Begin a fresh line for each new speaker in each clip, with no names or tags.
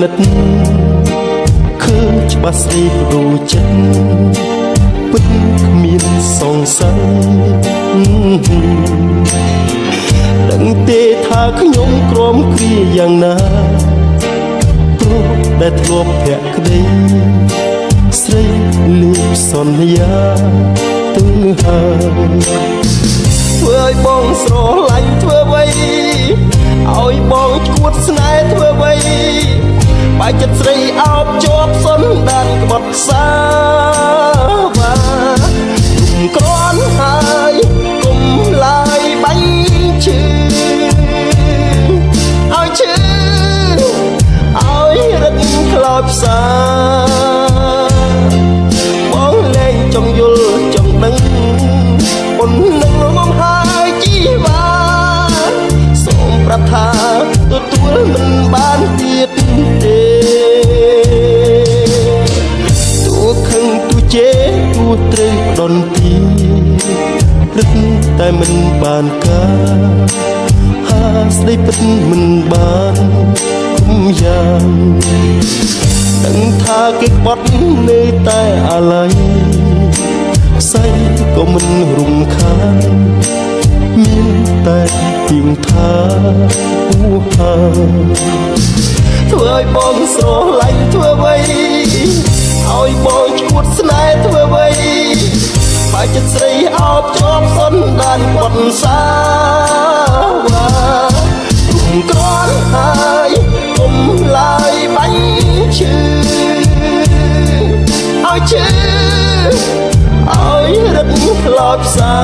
និតឃើញច្បាស់ស្រីបដូរចិត្តពិតគ្មានសង្ស័យដឹងទេថាខ្ញុំក្រំគ្រាយ៉ាងណាព្រោះដែលធ្លាប់ភក្តីស្រីលៀបសន្យាទៅហើយធ្វើឲ្យបងស្រឡាញ់ធ្វើអ្វីឲ្យបងឈួតស្នេហ៍ធ្វើអ្វីបើចិត្តស្រីអោបជាប់សន្តានក្បត់សាវ៉ាគុំក្រន់ហើយគុំឡើយបាញ់ឈឺឲ្យឈឺឲ្យរឹកខ្លោចផ្សាបងលែងចង់យល់ចង់ដឹងប៉ុននឹងមកហើយជីវ៉ាសូមប្រាប់ថាទទួលមិនបានទៀតទេទូខឹងទូជេរទូត្រូវដនទីរឹកតែមិនបានការហាស្ដីពិតមិនបានគុំយ៉ាងដឹងថាគេក្បត់នៅតែអាឡ័យផ្សៃក៏មិនរំខានមានតែទៀងថាហួហាធ្វើឲ្យបងស្រឡាញ់ធ្វើអ្វីឲ្យបងឈួតស្នេហ៍ធ្វើអ្វីបើចិត្តស្រីអោបជាប់សន្តានបត់សាវ៉ាគុំក្រន់ហើយគុំឡើយបាញ់ឈឺឲ្យឈឺឲ្យរឹកខ្លោចផ្សា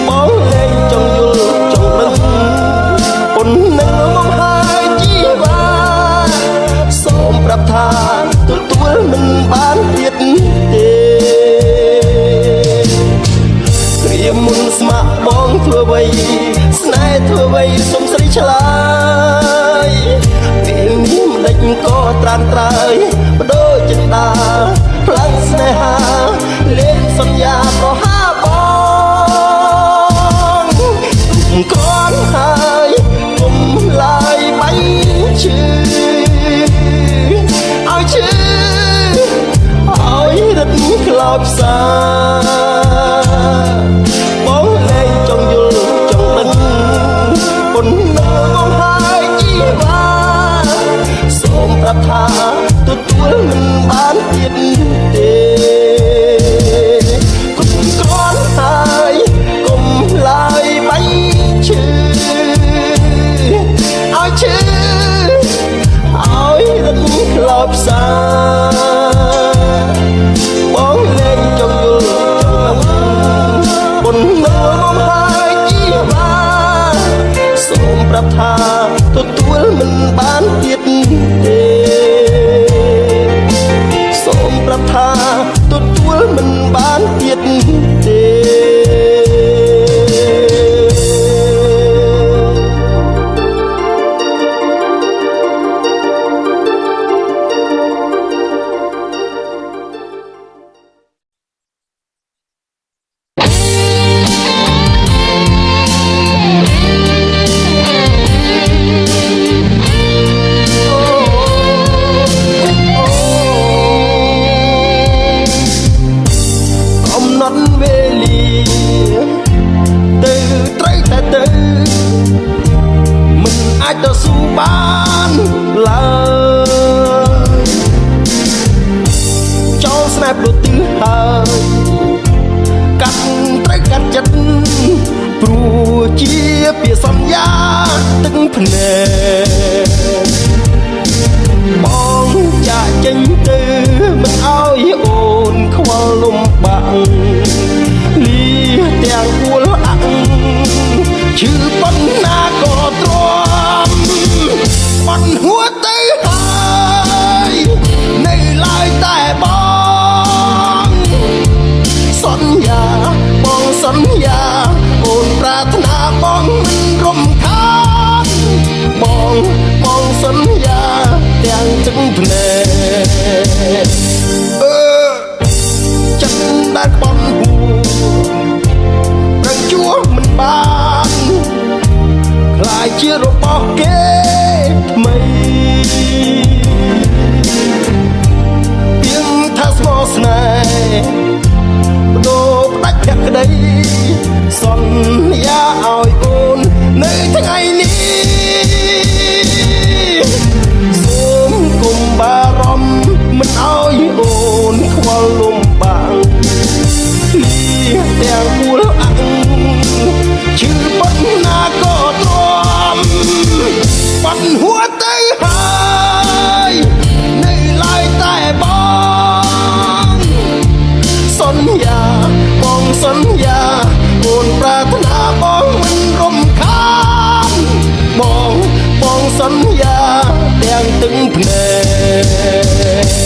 បងលែងចង់យល់ចង់ដឹងប៉ុននឹងមកហើយជីវ៉ាសូមប្រាប់ថាទទួលមិនបានទៀតទេគ្រាមុនស្ម័គ្របងធ្វើអ្វីស្នេហ៍ធ្វើអ្វីសុំស្រីឆ្លើយពេលនេះមិនដេចក៏ត្រានត្រើយបដូរចិន្តាផ្លាំងស្នេហាលេងសន្យាប្រហាបងក្រន់ហើយគុំឡើយបាញ់ឈឺឲ្យឈឺឲ្យរឹតខ្លោចផ្សាបងលែងចង់យល់ចង់ដឹងប៉ុននឹងមកហើយជីវ៉ាសូមប្រាប់ថាទទួលមិនបានទៀតទេគុំក្រន់ហើយគុំឡើយបាញ់ឈឺឲ្យឈឺឲ្យរឹកខ្លោចផ្សាបងលែងចង់យល់ចង់ដឹងប៉ុននឹងមកហើយជីវ៉ាសូមប្រាប់ថាទទួលមិនបានទៀតទេសូមប្រាប់ថាទទួលមិនបានទៀតទេទៅស៊ូបានឡើយចូលស្នេហ៍ព្រោះទិះហើយកាត់ត្រូវកាត់ចិត្តព្រោះជាពាក្យសន្យាទឹកភ្នែកបងចាក់ចេញទៅមិនឲ្យអូនខ្វល់លំបាក់លីទាំងពួលអាក់ឈឺប៉ុណ្ណាក៏ទ្រាំបាត់ហួរទៅហើយនៅឡើយតែបងសន្យាបងសន្យាអូនប្រាថ្នាបងមិនរំខានបងសន្យាទាំងទឹកភ្នែកចិត្តដែលបន់ហួរប្រជួបមិនបានខ្លាយជារបស់គេថ្មី ក្តីសន្យាឲ្យអូននៅថ្ងៃនេះសូមកុំបារម្ភមិនឲ្យអូនខ្វល់លំបាកលីទាំងមូលអង្ឈឺប៉ុណ្ណាក៏ទ្រាំបាត់ហួរទៅហើយនៅឡើយតែបងសន្យាបងសន្យាអូនប្រាថ្នាបងមិនរំខានបងសន្យាទាំងទឹកភ្នែក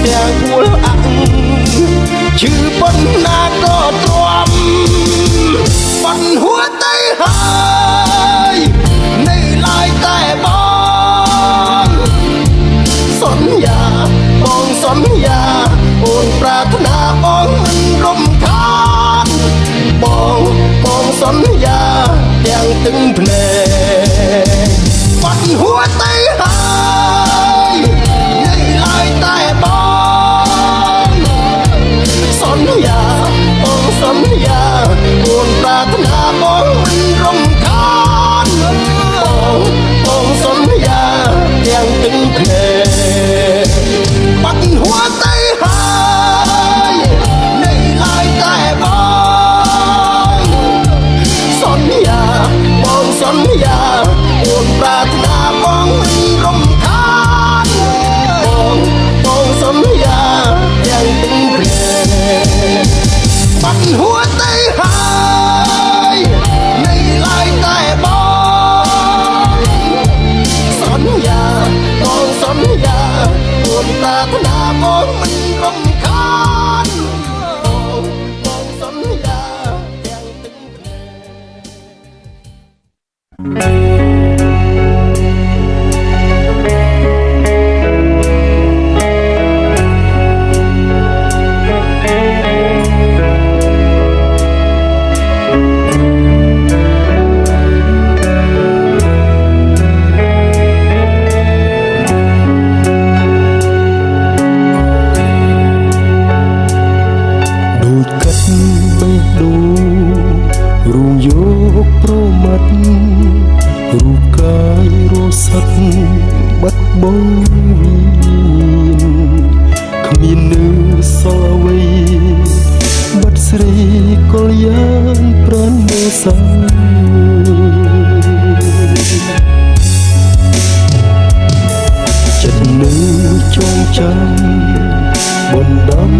ទាំងមូលអង្ឈឺប៉ុណ្ណាក៏ទ្រាំបាត់ហួរទៅហើយនៅឡើយតែបងសន្យាបងសន្យាអូនប្រាថ្នាបងមិនរំខានបងសន្យាទាំងទឹកភ្នែកបាត់ហួរទៅហើយនៅឡើយតែបងសន្យាបងសន្យាអូនប្រាថ្នាបងមិនរំខានបងសន្យាទាំងទឹកភ្នែកបាត់ហួរទៅហើយនៅឡើយតែបងសន្យាបងសន្យាអូនប្រាថ្នាបងមិនរំខានបងសន្យាទាំងទឹកភ្នែកបាត់ហួរទៅហើយនៅឡើយតែបងសន្យាបងសន្យាអូនប្រាថ្នាបងមិនរំខានបងសន្យាទាំងទឹកភ្នែករូបកាយរស័ព្ទបាត់បង់គ្មាននៅសល់អ្វីបាត់ស្រីកលយ៉ាងប្រាណមេសាចិត្តនៅចងចាំបណ្ដាំ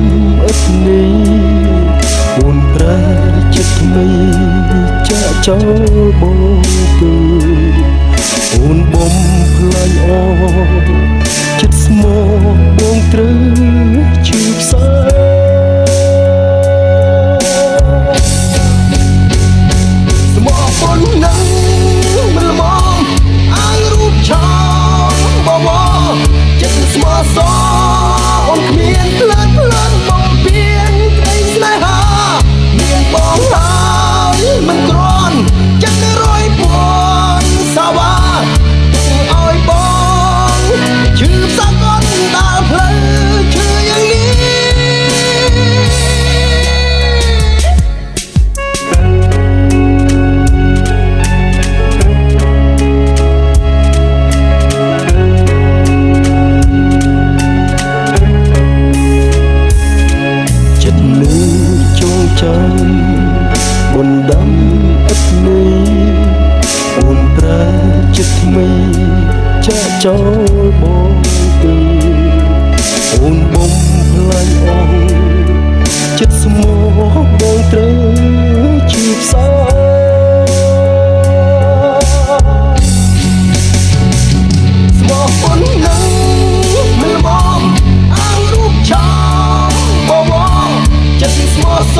ឥតនេះអូនប្រែចិត្តថ្មីចាក់ចោលបងគឺអូនបំផ្លាញអស់ចិត្តស្មោះបងត្រូវឈឺផ្សាស្មោះប៉ុណ្ណឹងមិនល្មមអាងរូបឆោមបបចិត្តស្មោះសអូនគ្មានផ្លាត់បំពេញក្តីស្នេហាមានបងហើយមិនគ្រាន់ចិត្តរយពួនសាវ៉ាឲ្យបងឈឺផ្សាកូនដើរផ្លូវឈឺយ៉ាងនេះចិត្តលើចងចាំបណ្ដាំឥតនេះអូនប្រែចិត្តថ្មីចាក់ចោលបងទៅអូនបំផ្លាញអស់ចិត្តស្មោះ ស្មោះស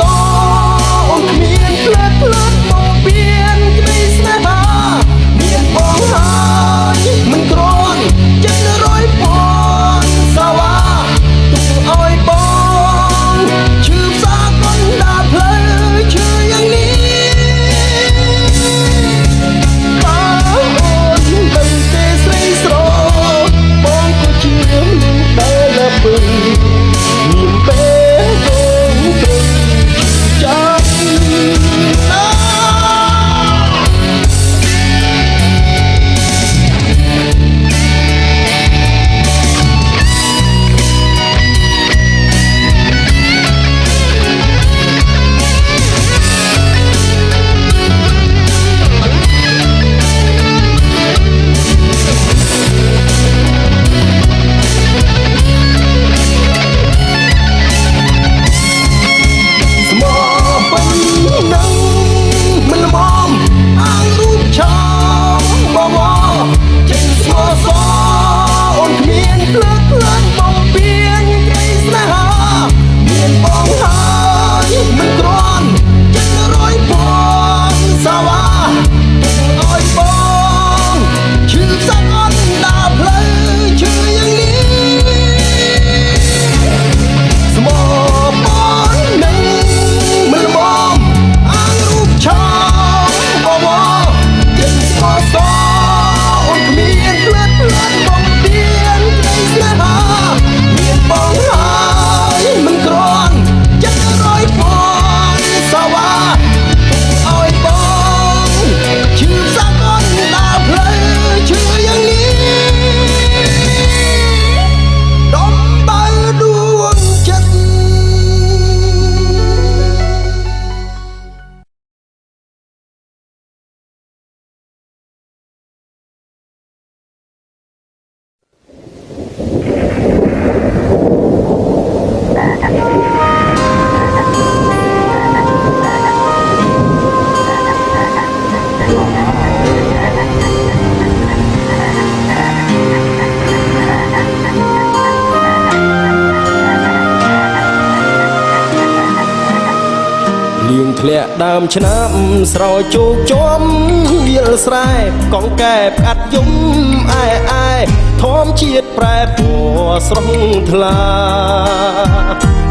រគ្មានផ្លែផ្លាត់មកពៀនក្តីស្នេហាមានបងហើយមិនគ្រាន់700ពាន់សាវ៉ាទុកឲ្យបងឈឺផ្សាកណ្ដាលផ្លូវឈឺយ៉ាងនេះបើអូនដឹងទេស្រីស្របងក៏ជាដែលលើពឹងមានពេលបងទៅចាំណា ធ្លាក់ដើមឆ្នាំស្រោចជោគចំវាលស្រែកងកែបកាត់យំអែធម្មជាតិប្រែពណ៌ស្រស់ថ្លា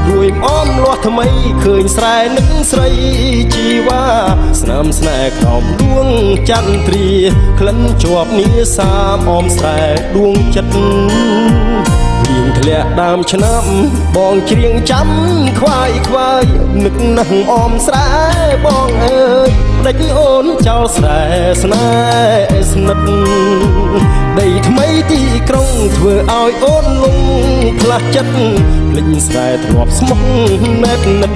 រួយអមលាស់ថ្មីឃើញស្រែនឹងស្រីជីវ៉ាស្នាមស្នេហ៍ក្រោមដួងចន្ទ្រាក្លិនជាប់នាសាមអមស្រែដួងចិត្តរៀងធ្លាក់ដើមឆ្នាំបងច្រៀងចាំខ្វាយនឹកនឹងអមស្រែបងអើយដេចអូនចោលស្រែស្នេហ៍ស្និទ្ធដីថ្មីទីក្រុងធ្វើឲ្យអូនលងផ្លាស់ចិត្តភ្លេចស្រែធ្លាប់ស្មោះណែតនិត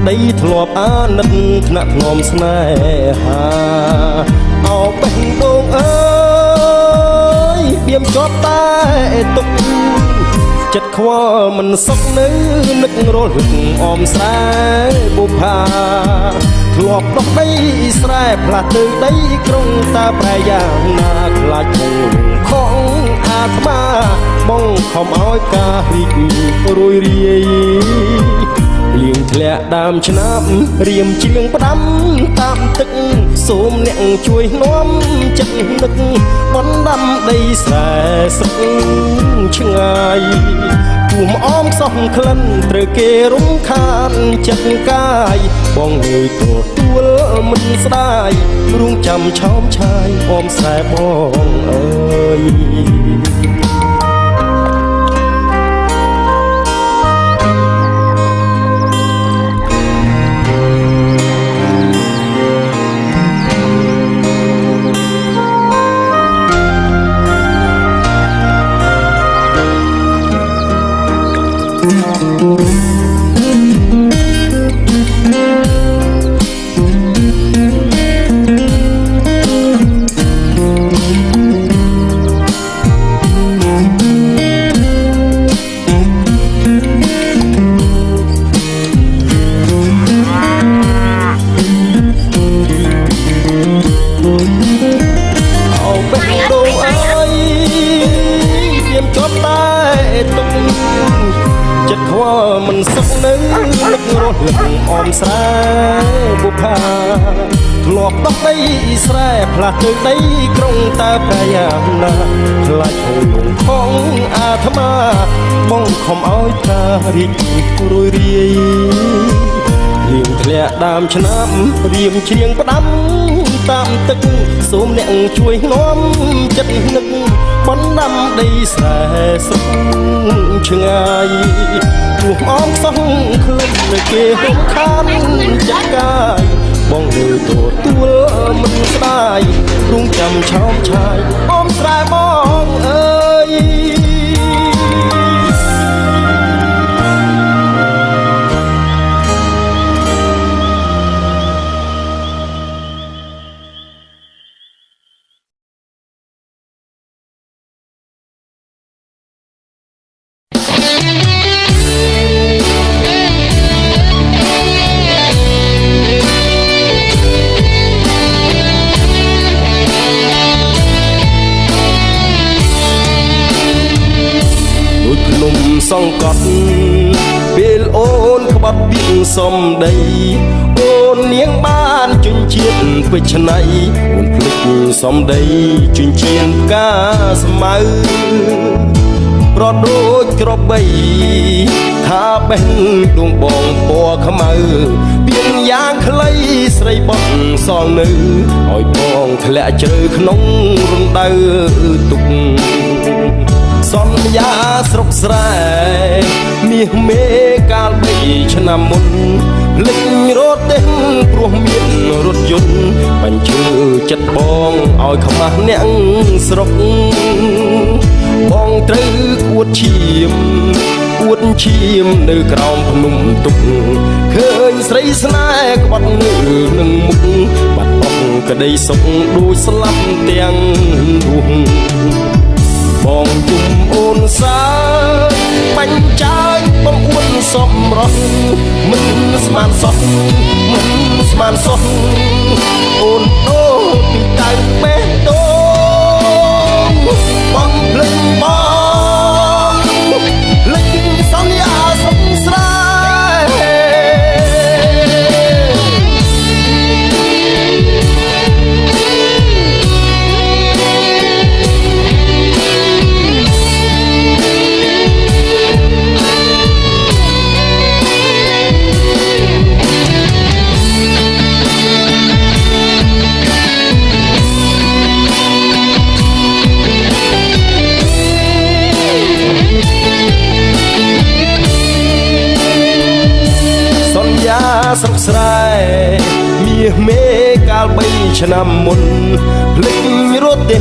ដីធ្លាប់អាណិតថ្នាក់ធ្នមស្នេហាអោបេះដូងអើយព្រាមជាប់តែទុកចិត្តខ្វល់មិនសុខនៅនឹករលឹកអមស្រែបុប្ផាធ្លាប់ដោះដីស្រែផ្លាស់ទៅដីក្រុងតើប្រែយ៉ាងណាខ្លាចគង់លងខំអាត្មាបងខំឲ្យការរីករួយរាយលៀងធ្លាក់ដើមឆ្នាំរៀមជាងផ្ដាំតាមទឹកសូមអ្នកជួយនាំចិត្តនឹកបណ្ដាំដីស្រែស្រុកឆ្ងាយពុំអមខ្សោះក្លិនត្រូវគេរំខានចិត្តកាយបងងើយទទួលមិនស្ដាយរួងចាំឆោមឆាយអមស្រែបងអើយ រស់លឹងអមស្រែបុផាធ្លាប់ដោះដីស្រែផ្លាស់ទៅដីក្រុងតើប្រយ៉ាងណាខ្លាចហូរលងផងអាត្មាបងខំឲ្យតារីករួយរាយលៀងធ្លាក់ដើមឆ្នាំរៀមជ្រៀងផ្ដាំតាមទឹកសូមអ្នកជួយនាំចិត្តនឹកបណ្ដាំដីស្រែស្រុកឆ្ងាយព្រោះអមសោះឃើញតែគេហុកខានចាក់កាយបងលើទទួលមិនស្ដាយរងចាំឆោមឆាយអមស្រែបងអើយសង្កត់ពេលអូនក្បត់ពីសំដីអូននាងបានជញ្ជាតិពេជ្រណៃអូនភ្លេចសំដីជញ្ជៀនផ្កាស្មៅប្រដូចក្របីថាបេះដួងបងពណ៌ខ្មៅពៀនយ៉ាងខ្លីស្រីបត់សងនៅឲ្យបងធ្លាក់ជ្រៅក្នុងរណ្ដៅទុកសន្យាស្រុកស្រែមាសមេកាល3ឆ្នាំមុនលិចរត់ទេព្រោះមានរថយន្តបញ្ជើចិត្តបងឲ្យខ្មាស់អ្នកស្រុកបងត្រូវអួតឈាមអួតឈាមនៅក្រោមភ្នំទុកឃើញស្រីស្នេហ៍ក្បត់នៅនឹងមុខបាត់បង់ក្តីសុខដូចស្លាប់ទាំងរស់បងជុំអូនសាបាញ់ចាយបងអួនសំរស់មិនស្មានសោះមិនស្មានសោះអូនដូពីដៅបេះដូងបងភ្លេចបងភ្លេចសន្យាស្រុកស្រែស្រុកស្រែមាសមេកាល3ឆ្នាំមុនភ្លេចរត់ទេ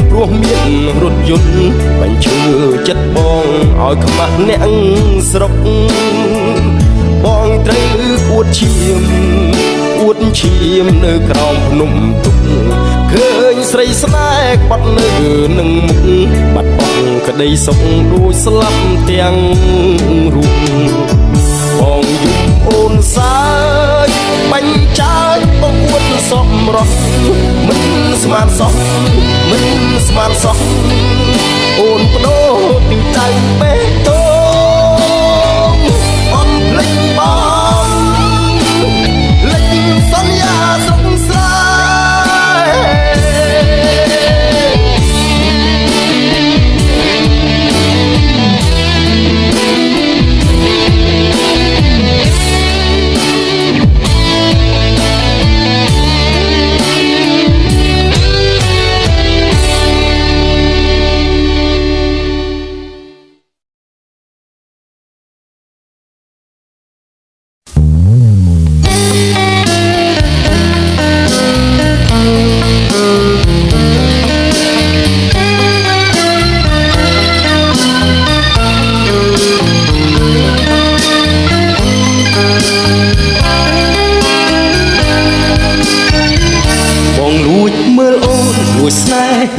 ព្រោះមានរថយន្តបញ្ជើចិត្តបងឲ្យខ្មាស់អ្នកស្រុកបងត្រូវអួតឈាមអួតឈាមនៅក្រោមភ្នំទុកឃើញស្រីស្នេហ៍ក្បត់នៅនឹងមុខបាត់បង់ក្តីសុខដូចស្លាប់ទាំងរូបបងយំអូនសាយបាញ់ចាយបងអួតសំរស់មិនស្មានសោះមិនស្មានសោះអូនបដូរពីដៅបេះដូងអំភ្លេចបងភ្លេចសន្យាស្រុកស្រែ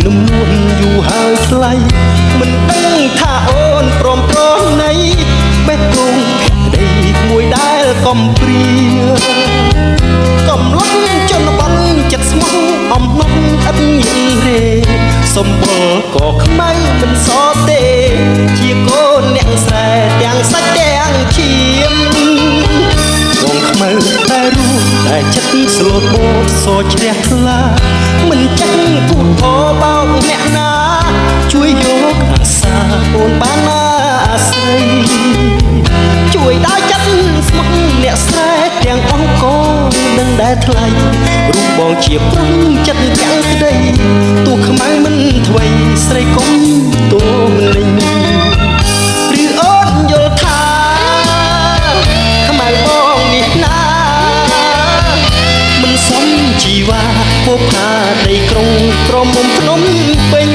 នំនួនយូរហើយថ្លៃមិនដឹងថាអូនព្រមប្រណីបេះដូងក្តីមួយដែលកំព្រាកំឡុងជនបទចិត្តស្មោះអំណត់ឥតញីរេសំបល់ក៏ខ្មៅមិនសទេជាកូនអ្នកស្រែទាំងសាច់ទាំងឈាម តែចិត្តស្លូតបូតសោជ្រះថ្លាមិនចេះพูดផបោកអ្នកណាជួយយកអាសាអូនបានណាអាស្រ័យជួយដល់ចិត្តស្មុគអ្នកស្រែទាំងអស់ក៏នឹងដែលថ្លៃរូបបងជាប្រឹងចិត្តទាំងក្តីទោះខ្មៅមិនថ្វីស្រីកុំទោមិនលេងឬអូនយល់ថាខ្មៅបងនេះណាមិនសមជីវ៉ាពុកផាដីក្រុងក្រមុំភ្នំពេញ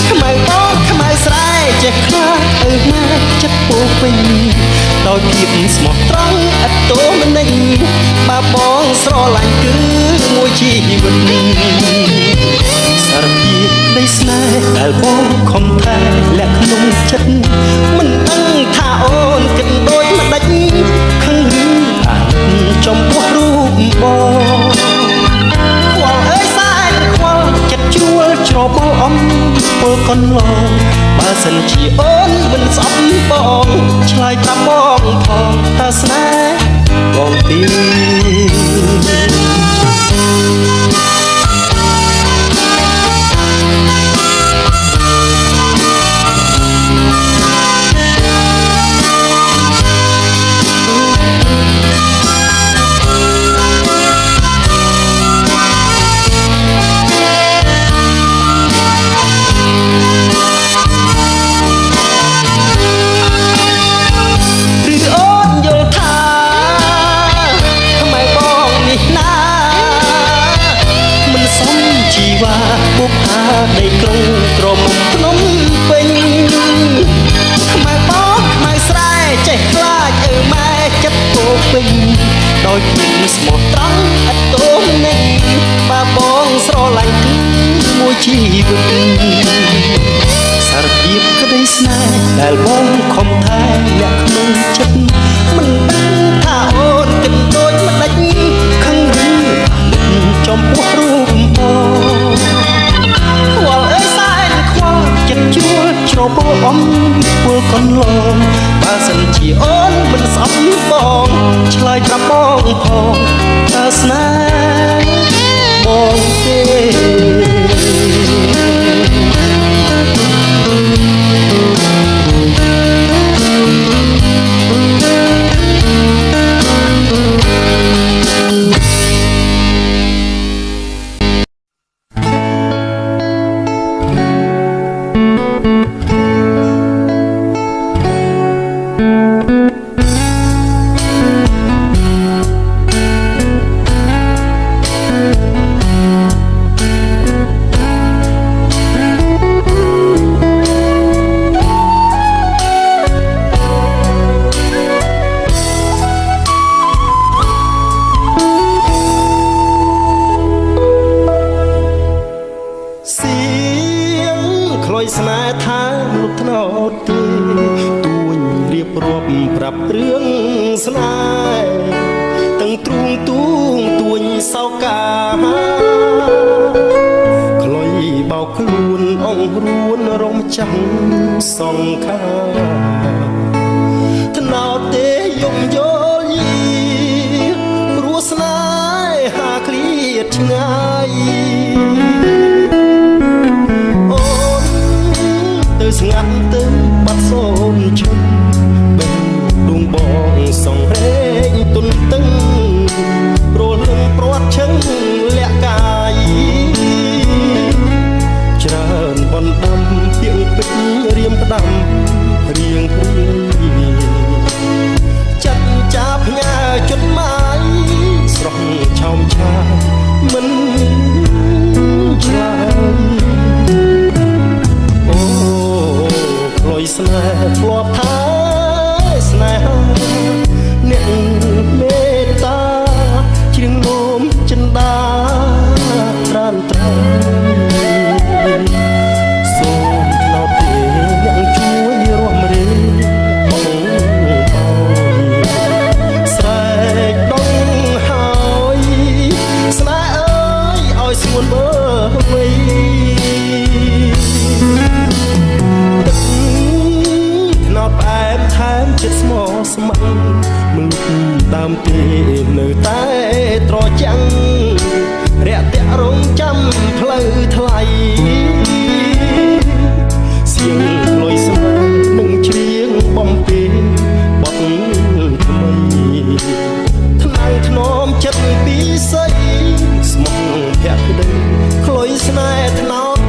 ខ្មៅបងខ្មៅស្រែចេះខ្លាចម៉ែចិត្តពោពេញដោយភាពស្មោះត្រង់ឥតតូមិនដេញបើបងស្រឡាញ់គឺមួយជីវិតសារពីក្តីស្នេហ៍ដែលបងខំថែលាក់ក្នុងចិត្តមិនដឹងថាអូនគិតដូចម្ដេចខឹងឬអាណិតចំពោះរូបបងខ្វល់អើយសែនខ្វល់ចិត្តជួលច្របល់អំពលកន្លងបើសិនជាអូនមិនស្អប់បងឆ្លើយប្រាប់បងផងតើស្នេហ៍បងទីបុកផាដីក្រុងក្រមុំភ្នំពេញខ្មៅបងខ្មៅស្រែចេះខ្លាចម៉ែចិត្តពោពេញដោយភាពស្មោះត្រង់ឥតតូមនិចបើបងស្រឡាញ់គឺមួយជីវិតសារភាពក្តីស្នេហ៍ដែលបងខំថែលាក់ក្នុងចិត្តមិនដឹងថាអូនគិតដូចម្ដេចខឹងឬចំពោះរូបបងខ្វល់អើយសែនខ្វល់ចិត្តជួលច្របល់អំពលកន្លងបើសិនជាអូនមិនស្អប់បងឆ្លើយប្រាប់បងផងតើស្នេហ៍បងទេស្នេហ៍ថាលុបថ្នោតទេទួញរៀបរាប់ប្រាប់រឿងស្នេហ៍ទាំងទ្រូងទួងទួញសោកាខ្លុយបោកខ្លួនអង្រួនរំចាំសងខាថ្នោតទេយំយល់យីព្រោះស្នេហ៍ហាឃ្លាតឆ្ងាយស្ងាត់ទៅបាត់សូនឈឹងបេះដួងបងសងរែងទុនតឹងព្រោះលឹងព្រាត់ឈឹងលាក់កាយច្រើនបណ្ដាំទៀងពេជ្ររៀមផ្ដាំរៀង មទេនៅតែត្រចាំងរាក់ទាក់រងចាំផ្លូវថ្លៃសៀងលុយស្នេហ៍នឹងច្រៀងបំពេបទថ្មីថ្លៃថ្នមចិត្តពីស័យស្មោះភក្តីក្លុយស្នេហ៍ថ្នោត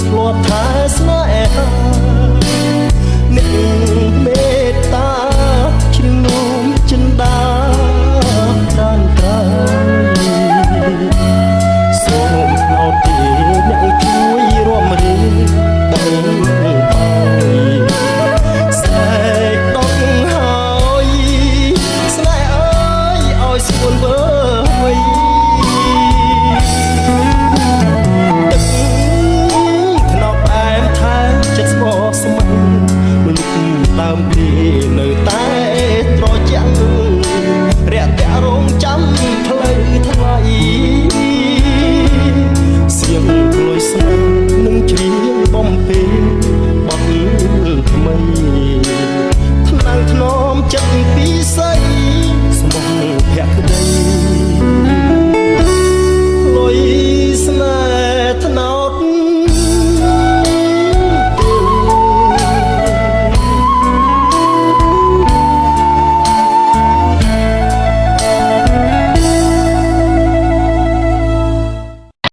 ធ្លាប់ថាស្នេហាអ្នកមេត្តាជ្រងនោមចិន្តាប្រានត្រៃសូមផ្ដោតទីអ្នកជួយរួមរៀនបងបាយស្រែកដកហើយស្នេហ៍អើយឲ្យស្រួលវើយដើមពីនៅតែត្រចាំងរាក់ទាក់រងចាំផ្លូវថ្លៃសៀងក្លុយស្នេហ៍នឹងច្រៀងបំពេបទថ្មីថ្នាំងថ្នមចិត្តពីស័យ